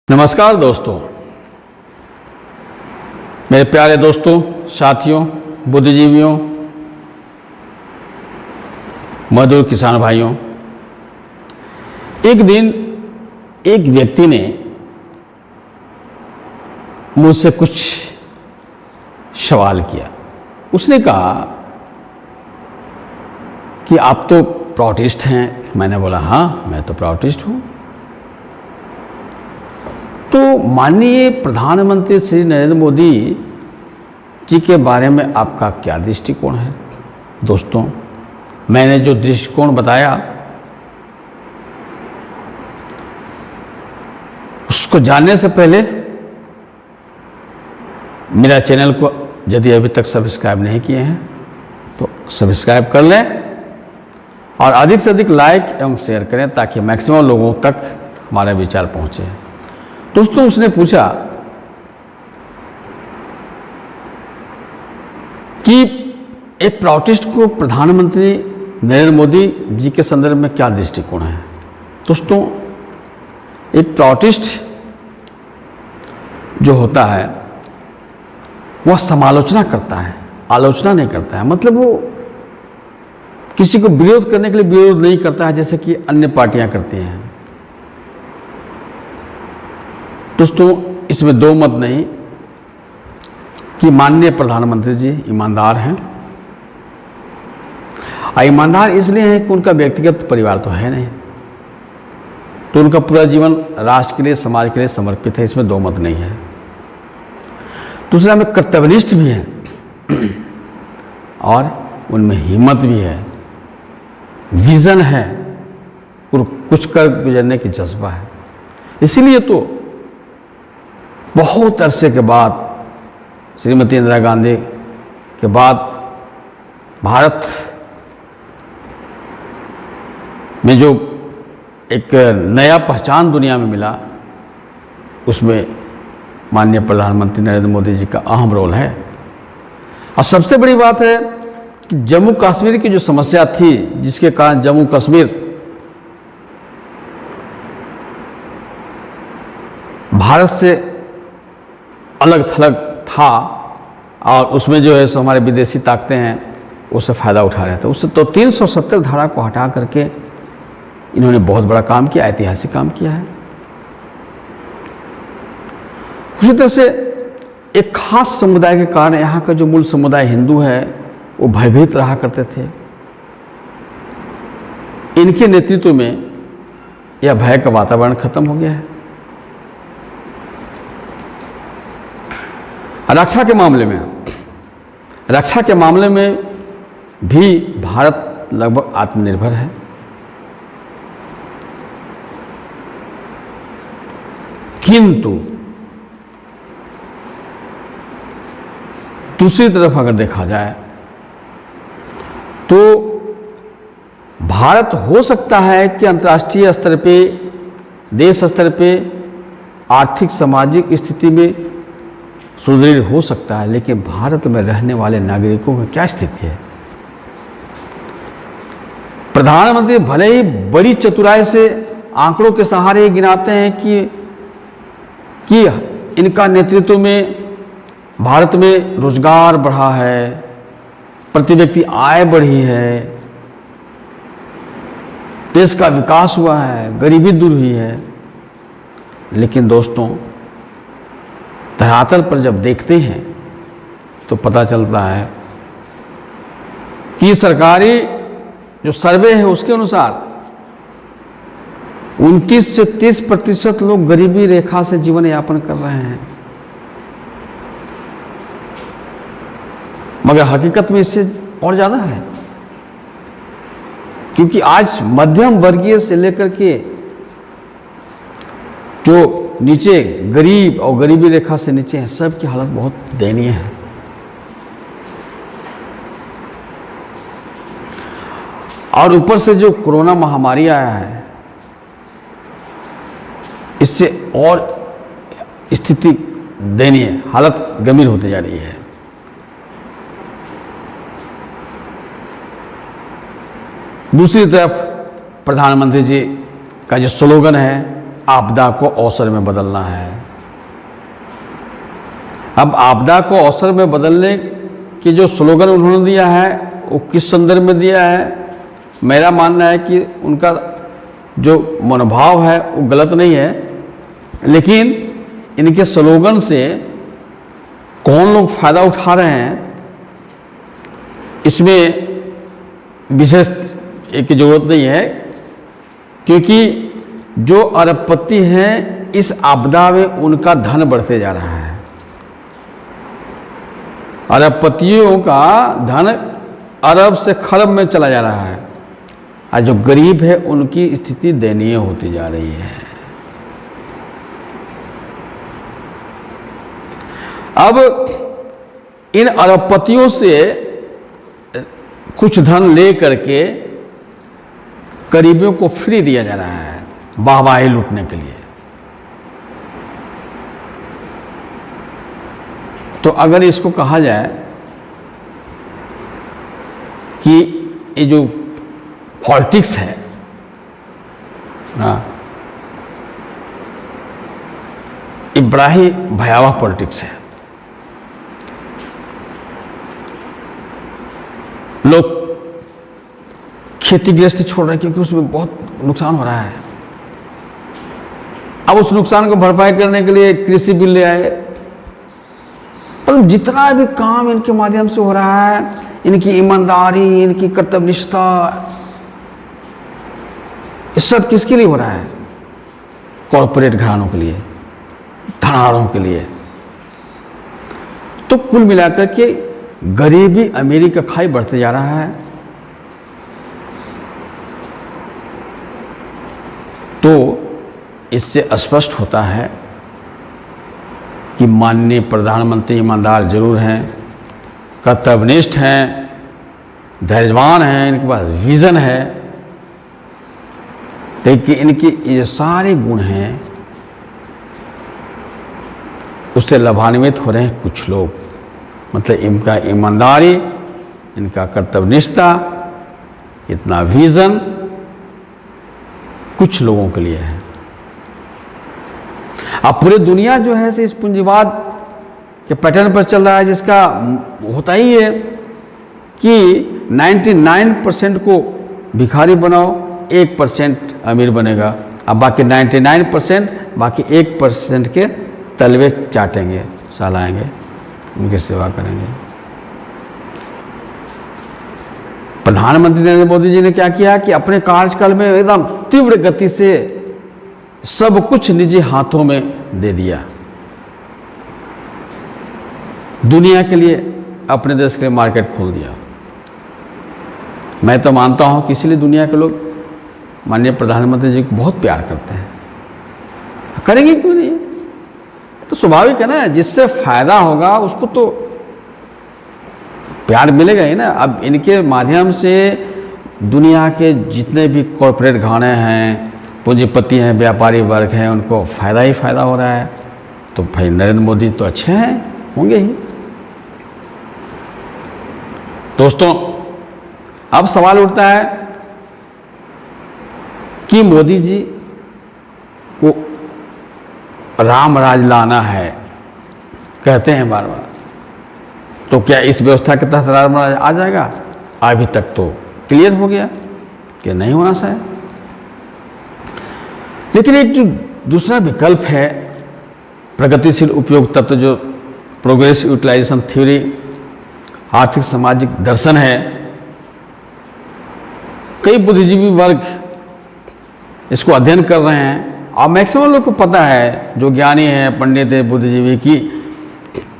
नमस्कार दोस्तों, मेरे प्यारे दोस्तों, साथियों, बुद्धिजीवियों, मजदूर किसान भाइयों। एक दिन एक व्यक्ति ने मुझसे कुछ सवाल किया। उसने कहा कि आप तो प्रोटेस्ट हैं। मैंने बोला हाँ, मैं तो प्रोटेस्ट हूं। तो माननीय प्रधानमंत्री श्री नरेंद्र मोदी जी के बारे में आपका क्या दृष्टिकोण है? दोस्तों, मैंने जो दृष्टिकोण बताया उसको जानने से पहले मेरा चैनल को यदि अभी तक सब्सक्राइब नहीं किए हैं तो सब्सक्राइब कर लें और अधिक से अधिक लाइक एवं शेयर करें ताकि मैक्सिमम लोगों तक हमारे विचार पहुंचे। दोस्तों, उसने पूछा कि एक प्रोटेस्ट को प्रधानमंत्री नरेंद्र मोदी जी के संदर्भ में क्या दृष्टिकोण है। दोस्तों, एक प्रोटेस्ट जो होता है वह समालोचना करता है, आलोचना नहीं करता है। मतलब वो किसी को विरोध करने के लिए विरोध नहीं करता है जैसे कि अन्य पार्टियां करती हैं। दोस्तों, इसमें दो मत नहीं कि माननीय प्रधानमंत्री जी ईमानदार हैं। ईमानदार इसलिए हैं कि उनका व्यक्तिगत परिवार तो है नहीं, तो उनका पूरा जीवन राष्ट्र के लिए, समाज के लिए समर्पित है। इसमें दो मत नहीं है। दूसरा, में कर्तव्यनिष्ठ भी हैं और उनमें हिम्मत भी है, विजन है और कुछ कर गुजरने की जज्बा है। इसीलिए तो बहुत अरसे के बाद श्रीमती इंदिरा गांधी के बाद भारत में जो एक नया पहचान दुनिया में मिला, उसमें माननीय प्रधानमंत्री नरेंद्र मोदी जी का अहम रोल है। और सबसे बड़ी बात है कि जम्मू कश्मीर की जो समस्या थी, जिसके कारण जम्मू कश्मीर भारत से अलग थलग था और उसमें जो है सो हमारे विदेशी ताकतें हैं उससे फ़ायदा उठा रहे थे। उससे तो 370 धारा को हटा करके इन्होंने बहुत बड़ा काम किया, ऐतिहासिक काम किया है। उसी तरह से एक खास समुदाय के कारण यहाँ का जो मूल समुदाय हिंदू है वो भयभीत रहा करते थे। इनके नेतृत्व में यह भय का वातावरण खत्म हो गया है। रक्षा के मामले में भी भारत लगभग आत्मनिर्भर है। किंतु दूसरी तरफ अगर देखा जाए तो भारत हो सकता है कि अंतर्राष्ट्रीय स्तर पे, देश स्तर पे आर्थिक सामाजिक स्थिति में सुदृढ़ हो सकता है, लेकिन भारत में रहने वाले नागरिकों की क्या स्थिति है? प्रधानमंत्री भले ही बड़ी चतुराई से आंकड़ों के सहारे गिनाते हैं कि इनका नेतृत्व में भारत में रोजगार बढ़ा है, प्रति व्यक्ति आय बढ़ी है, देश का विकास हुआ है, गरीबी दूर हुई है। लेकिन दोस्तों, धरातल पर जब देखते हैं तो पता चलता है कि सरकारी जो सर्वे है उसके अनुसार 29 से 30% लोग गरीबी रेखा से जीवन यापन कर रहे हैं। मगर हकीकत में इससे और ज़्यादा है, क्योंकि आज मध्यम वर्गीय से लेकर के जो नीचे गरीब और गरीबी रेखा से नीचे हैं, सबकी हालत बहुत दयनीय है। और ऊपर से जो कोरोना महामारी आया है, इससे और स्थिति दयनीय, हालत गंभीर होती जा रही है। दूसरी तरफ प्रधानमंत्री जी का जो स्लोगन है आपदा को अवसर में बदलना है। अब आपदा को अवसर में बदलने की जो स्लोगन उन्होंने दिया है वो किस संदर्भ में दिया है? मेरा मानना है कि उनका जो मनोभाव है वो गलत नहीं है, लेकिन इनके स्लोगन से कौन लोग फायदा उठा रहे हैं इसमें विशेष एक जरूरत नहीं है, क्योंकि जो अरबपति हैं इस आपदा में उनका धन बढ़ते जा रहा है। अरबपतियों का धन अरब से खरब में चला जा रहा है और जो गरीब है उनकी स्थिति दयनीय होती जा रही है। अब इन अरबपतियों से कुछ धन ले करके गरीबों को फ्री दिया जा रहा है वाहवाही लूटने के लिए। तो अगर इसको कहा जाए कि ये जो पॉलिटिक्स है ना, ये बड़ा ही भयावह पॉलिटिक्स है। लोग खेती गृहस्थी छोड़ रहे हैं क्योंकि उसमें बहुत नुकसान हो रहा है। अब उस नुकसान को भरपाई करने के लिए कृषि बिल ले आए, पर जितना भी काम इनके माध्यम से हो रहा है, इनकी ईमानदारी, इनकी कर्तव्यनिष्ठा, ये सब किसके लिए हो रहा है? कॉरपोरेट घरानों के लिए, धनाढ़ों के लिए। तो कुल मिलाकर के गरीबी अमीरी का खाई बढ़ते जा रहा है। तो इससे स्पष्ट होता है कि माननीय प्रधानमंत्री ईमानदार जरूर हैं, कर्तव्यनिष्ठ हैं, धैर्यवान हैं, इनके पास विजन है, लेकिन इनके ये सारे गुण हैं उससे लाभान्वित हो रहे हैं कुछ लोग। मतलब इनका ईमानदारी, इनका कर्तव्यनिष्ठा, इतना विजन कुछ लोगों के लिए है। अब पूरी दुनिया जो है इस पूंजीवाद के पैटर्न पर चल रहा है, जिसका होता ही है कि 99% को भिखारी बनाओ, 1% अमीर बनेगा। अब बाकी 99% बाकी 1% के तलवे चाटेंगे, सहलाएंगे, उनकी सेवा करेंगे। प्रधानमंत्री नरेंद्र मोदी जी ने क्या किया कि अपने कार्यकाल में एकदम तीव्र गति से सब कुछ निजी हाथों में दे दिया। दुनिया के लिए, अपने देश के लिए मार्केट खोल दिया। मैं तो मानता हूं कि इसलिए दुनिया के लोग माननीय प्रधानमंत्री जी को बहुत प्यार करते हैं। करेंगे क्यों नहीं? तो स्वाभाविक है ना, जिससे फायदा होगा उसको तो प्यार मिलेगा ही ना। अब इनके माध्यम से दुनिया के जितने भी कॉरपोरेट घराने हैं, पूंजीपति हैं, व्यापारी वर्ग हैं, उनको फायदा ही फायदा हो रहा है। तो भाई नरेंद्र मोदी तो अच्छे हैं, होंगे ही। दोस्तों, अब सवाल उठता है कि मोदी जी को राम राज लाना है, कहते हैं बार बार, तो क्या इस व्यवस्था के तहत राम राज आ जाएगा? अभी तक तो क्लियर हो गया कि नहीं होना चाहिए। लेकिन एक जो दूसरा विकल्प है, प्रगतिशील उपयोग तत्व, जो प्रोग्रेसिव यूटिलाइजेशन थ्योरी, आर्थिक सामाजिक दर्शन है, कई बुद्धिजीवी वर्ग इसको अध्ययन कर रहे हैं और मैक्सिमम लोग को पता है, जो ज्ञानी है, पंडित है, बुद्धिजीवी, की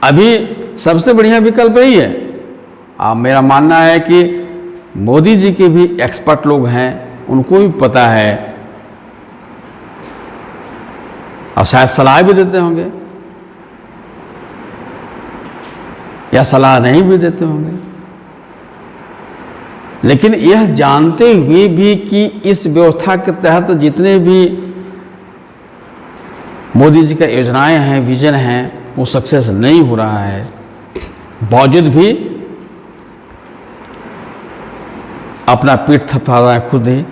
अभी सबसे बढ़िया विकल्प यही है। मेरा मानना है कि मोदी जी के भी एक्सपर्ट लोग हैं, उनको भी पता है और शायद सलाह भी देते होंगे या सलाह नहीं भी देते होंगे। लेकिन यह जानते हुए भी कि इस व्यवस्था के तहत जितने भी मोदी जी का योजनाएं हैं, विजन हैं, वो सक्सेस नहीं हो रहा है, बावजूद भी अपना पीठ थपथपा रहा है खुद ही।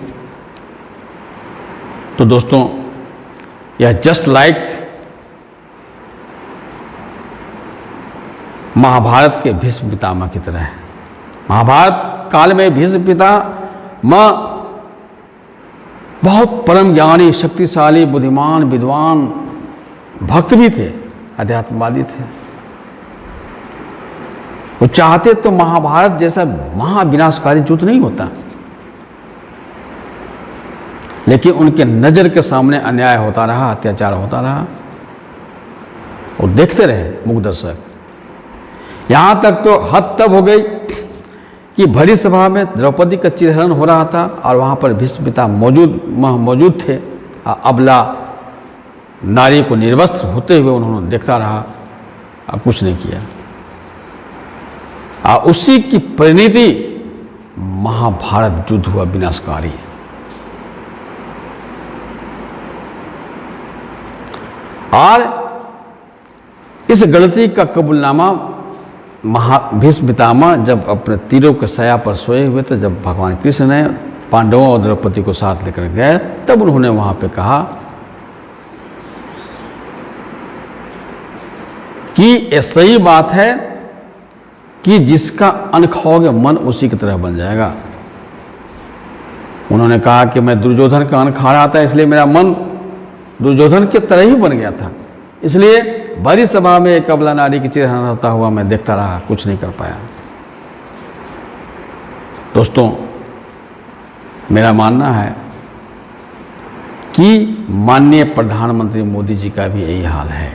तो दोस्तों, यह जस्ट लाइक महाभारत के भीष्म पितामह की तरह है। महाभारत काल में भीष्म पितामह बहुत परम ज्ञानी, शक्तिशाली, बुद्धिमान, विद्वान, भक्त भी थे, अध्यात्मवादी थे। वो चाहते तो महाभारत जैसा महाविनाशकारी युद्ध नहीं होता, लेकिन उनके नजर के सामने अन्याय होता रहा, अत्याचार होता रहा, और देखते रहे मूक दर्शक। यहां तक तो हद तब हो गई कि भरी सभा में द्रौपदी का चिरहरण हो रहा था और वहां पर भीष्म पिता मौजूद थे। अबला नारी को निर्वस्त्र होते हुए उन्होंने देखता रहा, अब कुछ नहीं किया। उसी की परिणति महाभारत युद्ध हुआ विनाशकारी। और इस गलती का कबूलनामा भीष्म पितामह जब अपने तीरों के सया पर सोए हुए थे, जब भगवान कृष्ण ने पांडवों और द्रौपदी को साथ लेकर गए, तब उन्होंने वहां पे कहा कि ये सही बात है कि जिसका अन्न खाओगे मन उसी की तरह बन जाएगा। उन्होंने कहा कि मैं दुर्योधन का अन्न खा रहा था, इसलिए मेरा मन दुर्योधन की तरह ही बन गया था, इसलिए भरी सभा में एक अबला नारी की चिरहरण होता हुआ मैं देखता रहा, कुछ नहीं कर पाया। दोस्तों, मेरा मानना है कि माननीय प्रधानमंत्री मोदी जी का भी यही हाल है।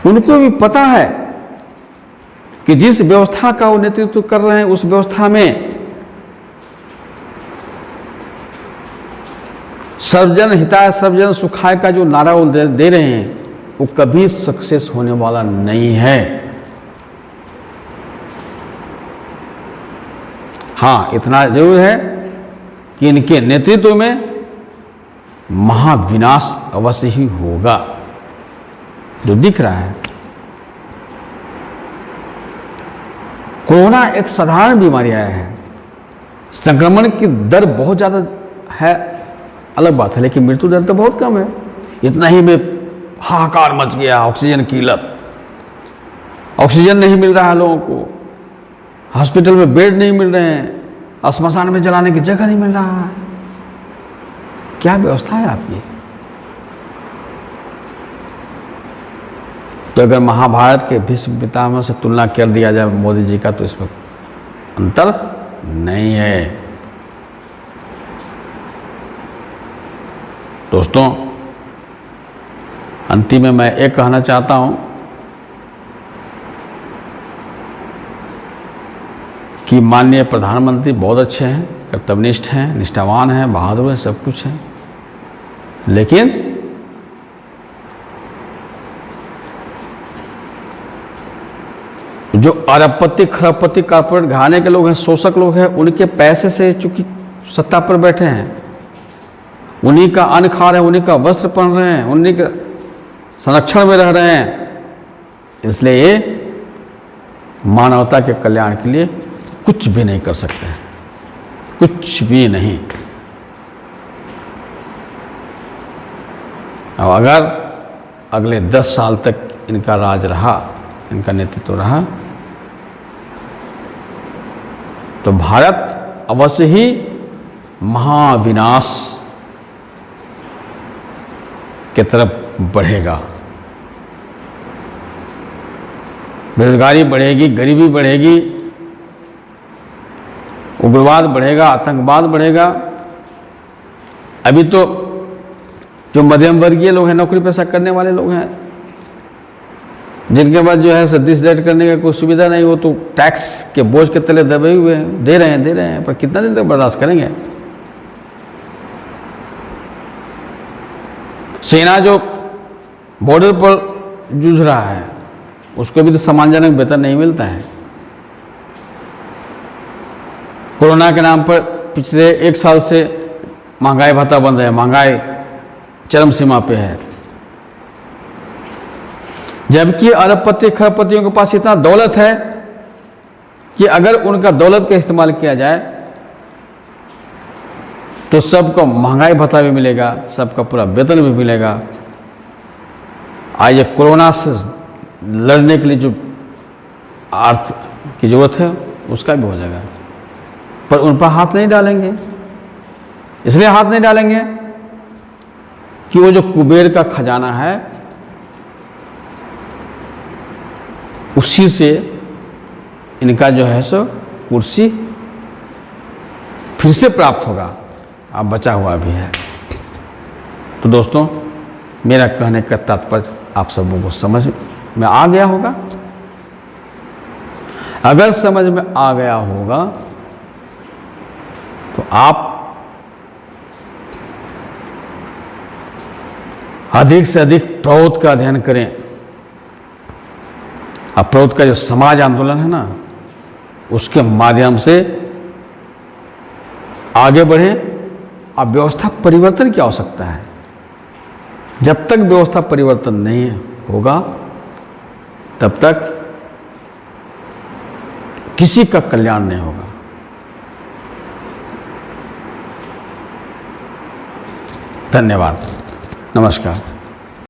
उनको भी पता है कि जिस व्यवस्था का वो नेतृत्व कर रहे हैं, उस व्यवस्था में सर्वजन हिताय सर्वजन सुखाय का जो नारा वो दे रहे हैं, वो कभी सक्सेस होने वाला नहीं है। हाँ, इतना जरूर है कि इनके नेतृत्व में महाविनाश अवश्य ही होगा, जो दिख रहा है। कोरोना एक साधारण बीमारी आया है, संक्रमण की दर बहुत ज़्यादा है, अलग बात है, लेकिन मृत्यु दर तो बहुत कम है। इतना ही में हाहाकार मच गया, ऑक्सीजन की किल्लत, ऑक्सीजन नहीं मिल रहा है लोगों को, हॉस्पिटल में बेड नहीं मिल रहे हैं, श्मशान में जलाने की जगह नहीं मिल रहा है। क्या व्यवस्था है आपकी? तो अगर महाभारत के भीष्म पितामह से तुलना कर दिया जाए मोदी जी का, तो इसमें अंतर नहीं है। दोस्तों, अंतिम में मैं एक कहना चाहता हूं कि माननीय प्रधानमंत्री बहुत अच्छे हैं, कर्तव्यनिष्ठ हैं, निष्ठावान हैं, बहादुर हैं, सब कुछ हैं, लेकिन जो अरबपति खरबपति कॉर्पोरेट घराने के लोग हैं, शोषक लोग हैं, उनके पैसे से चूंकि सत्ता पर बैठे हैं, उन्हीं का अन्न खा रहे हैं, उन्हीं का वस्त्र पहन रहे हैं, उन्हीं के संरक्षण में रह रहे हैं, इसलिए ये मानवता के कल्याण के लिए कुछ भी नहीं कर सकते हैं, कुछ भी नहीं। अब अगर अगले 10 साल तक इनका राज रहा, इनका नेतृत्व रहा, तो भारत अवश्य ही महाविनाश की तरफ बढ़ेगा। बेरोजगारी बढ़ेगी, गरीबी बढ़ेगी, उग्रवाद बढ़ेगा, आतंकवाद बढ़ेगा। अभी तो जो मध्यम वर्गीय लोग हैं, नौकरी पेशा करने वाले लोग हैं, जिनके पास जो है सर्विस रेट करने का कोई सुविधा नहीं, वो तो टैक्स के बोझ के तले दबे हुए हैं, दे रहे हैं, पर कितना दिन तक बर्दाश्त करेंगे? सेना जो बॉर्डर पर जूझ रहा है, उसको भी तो सम्मानजनक वेतन नहीं मिलता है। कोरोना के नाम पर पिछले 1 साल से महंगाई भत्ता बंद है, महंगाई चरम सीमा पे है, जबकि अरबपति खरबपतियों के पास इतना दौलत है कि अगर उनका दौलत का इस्तेमाल किया जाए तो सबको महंगाई भत्ता भी मिलेगा, सबका पूरा वेतन भी मिलेगा। आज ये कोरोना से लड़ने के लिए जो अर्थ की जरूरत है उसका भी हो जाएगा, पर उन पर हाथ नहीं डालेंगे। इसलिए हाथ नहीं डालेंगे कि वो जो कुबेर का खजाना है उसी से इनका जो है सो कुर्सी फिर से प्राप्त होगा, अब बचा हुआ भी है। तो दोस्तों, मेरा कहने का तात्पर्य आप सबों को समझ में आ गया होगा। अगर समझ में आ गया होगा तो आप अधिक से अधिक प्रौध का अध्ययन करें। अब प्रौध का जो समाज आंदोलन है ना, उसके माध्यम से आगे बढ़ें। अब व्यवस्था परिवर्तन की आवश्यकता है। जब तक व्यवस्था परिवर्तन नहीं होगा तब तक किसी का कल्याण नहीं होगा। धन्यवाद, नमस्कार।